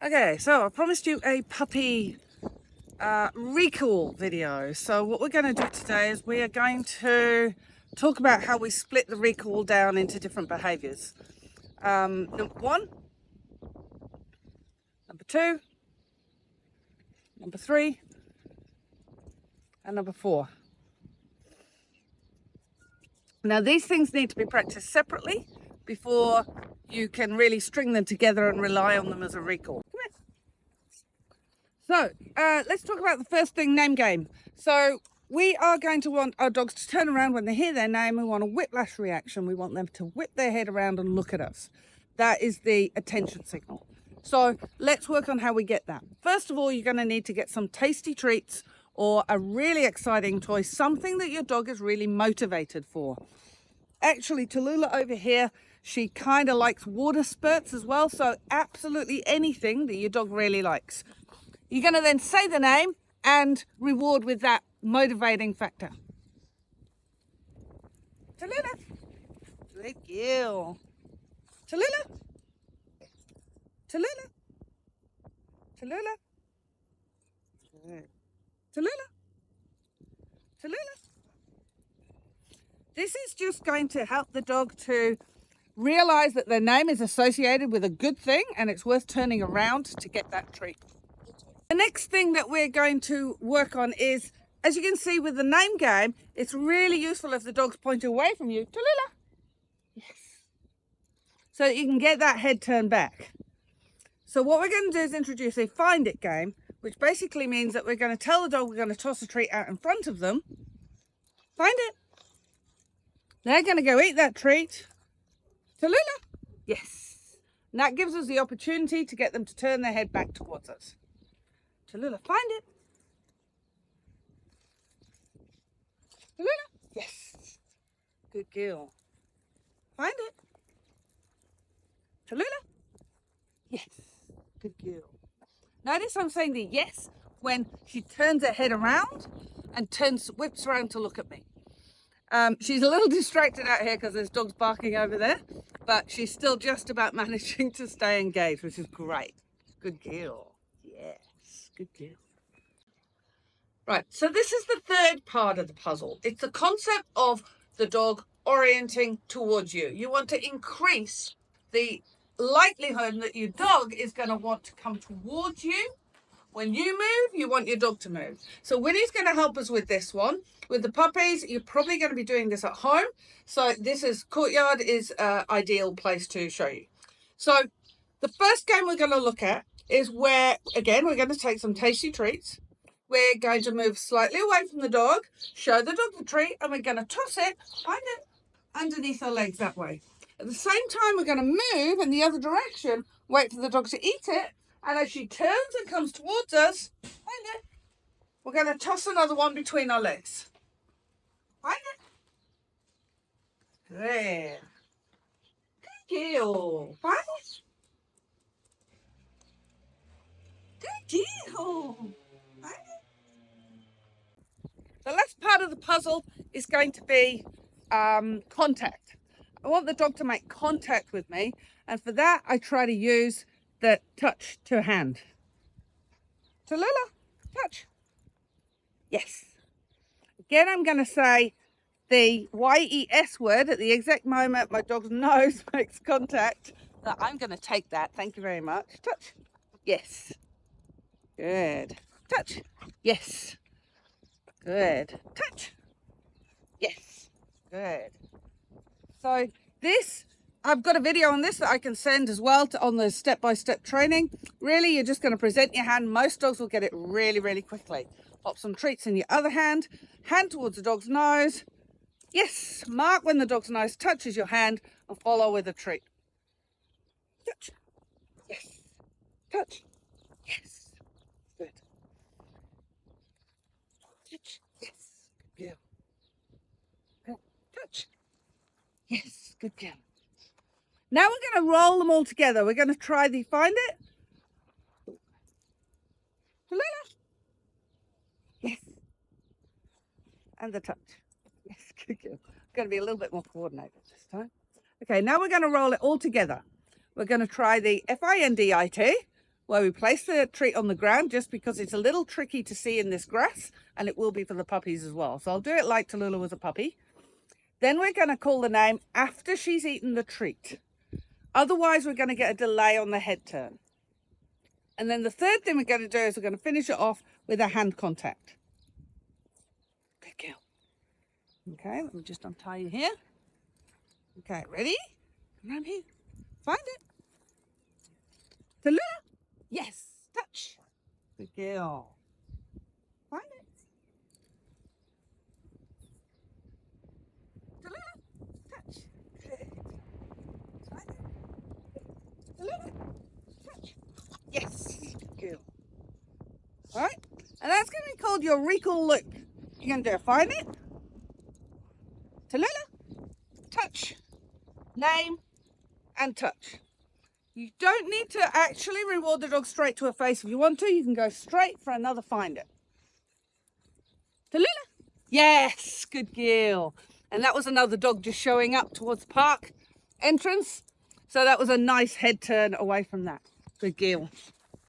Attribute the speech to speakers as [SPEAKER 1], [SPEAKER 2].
[SPEAKER 1] Okay, so I promised you a puppy recall video. So what we're going to do today is we are going to talk about how we split the recall down into different behaviors. Number 1, number 2, number 3, and number 4. Now these things need to be practiced separately before you can really string them together and rely on them as a recall. So let's talk about the first thing, name game. So we are going to want our dogs to turn around when they hear their name. We want a whiplash reaction. We want them to whip their head around and look at us. That is the attention signal. So let's work on how we get that. First of all, you're going to need to get some tasty treats or a really exciting toy, something that your dog is really motivated for. Actually, Tallulah over here, she kind of likes water spurts as well. So absolutely anything that your dog really likes. You're going to then say the name and reward with that motivating factor. Tallulah. Good girl. Tallulah. Tallulah. Tallulah. Good. Tallulah. Tallulah. This is just going to help the dog to realize that their name is associated with a good thing and it's worth turning around to get that treat. The next thing that we're going to work on is, as you can see with the name game, it's really useful if the dog's pointing away from you. Tallulah. Yes. So that you can get that head turned back. So what we're going to do is introduce a find it game, which basically means that we're going to tell the dog we're going to toss a treat out in front of them. Find it. They're going to go eat that treat. Tallulah. Yes. And that gives us the opportunity to get them to turn their head back towards us. Tallulah, find it. Tallulah. Yes. Good girl. Find it. Tallulah. Yes. Good girl. Notice I'm saying the yes when she turns her head around and whips around to look at me. She's a little distracted out here because there's dogs barking over there, but she's still just about managing to stay engaged, which is great. Good girl. Yes. Good girl. Right, so this is the third part of the puzzle. It's the concept of the dog orienting towards you. You want to increase the likelihood that your dog is going to want to come towards you. When you move, you want your dog to move. So Winnie's going to help us with this one. With the puppies, you're probably going to be doing this at home. So this is courtyard is an ideal place to show you. So the first game we're going to look at is where, again, we're going to take some tasty treats. We're going to move slightly away from the dog, show the dog the treat, and we're going to toss it, find it underneath our legs that way. At the same time, we're going to move in the other direction, wait for the dog to eat it, and as she turns and comes towards us, find it. We're going to toss another one between our legs. Find it. There. Good girl. Find it. Good girl. Find it. The last part of the puzzle is going to be contact. I want the dog to make contact with me, and for that I try to use the touch to hand. Tallulah, touch. Yes. Again, I'm going to say the YES word at the exact moment my dog's nose makes contact. That I'm going to take that. Thank you very much. Touch. Yes. Good. Touch. Yes. Good. Touch. Yes. Good. So this, I've got a video on this that I can send as well on the step-by-step training. Really, you're just going to present your hand. Most dogs will get it really, really quickly. Pop some treats in your other hand. Hand towards the dog's nose. Yes. Mark when the dog's nose touches your hand and follow with a treat. Touch. Yes. Touch. Yes. Good. Touch. Yes. Good girl. Good. Touch. Yes. Good girl. Now we're going to roll them all together. We're going to try the find it. Tallulah. Yes. And the touch. Yes, good girl. Going to be a little bit more coordinated this time. Okay, now we're going to roll it all together. We're going to try the FINDIT. where we place the treat on the ground, just because it's a little tricky to see in this grass, and it will be for the puppies as well. So I'll do it like Tallulah was a puppy. Then we're going to call the name after she's eaten the treat. Otherwise, we're going to get a delay on the head turn. And then the third thing we're going to do is we're going to finish it off with a hand contact. Good girl. Okay, let me just untie you here. Okay, ready? Come around here. Find it. Tallulah. Yes. Touch. Good girl. Find it. Tallulah. Touch. Good. Find it. Tallulah. Touch. Yes. Good girl. All right. And that's going to be called your recall loop. You're going to do find it. Tallulah. Touch. Name and touch. You don't need to actually reward the dog straight to her face. If you want to, you can go straight for another find it. Tallulah. Yes, good girl. And that was another dog just showing up towards the park entrance. So that was a nice head turn away from that. Good girl.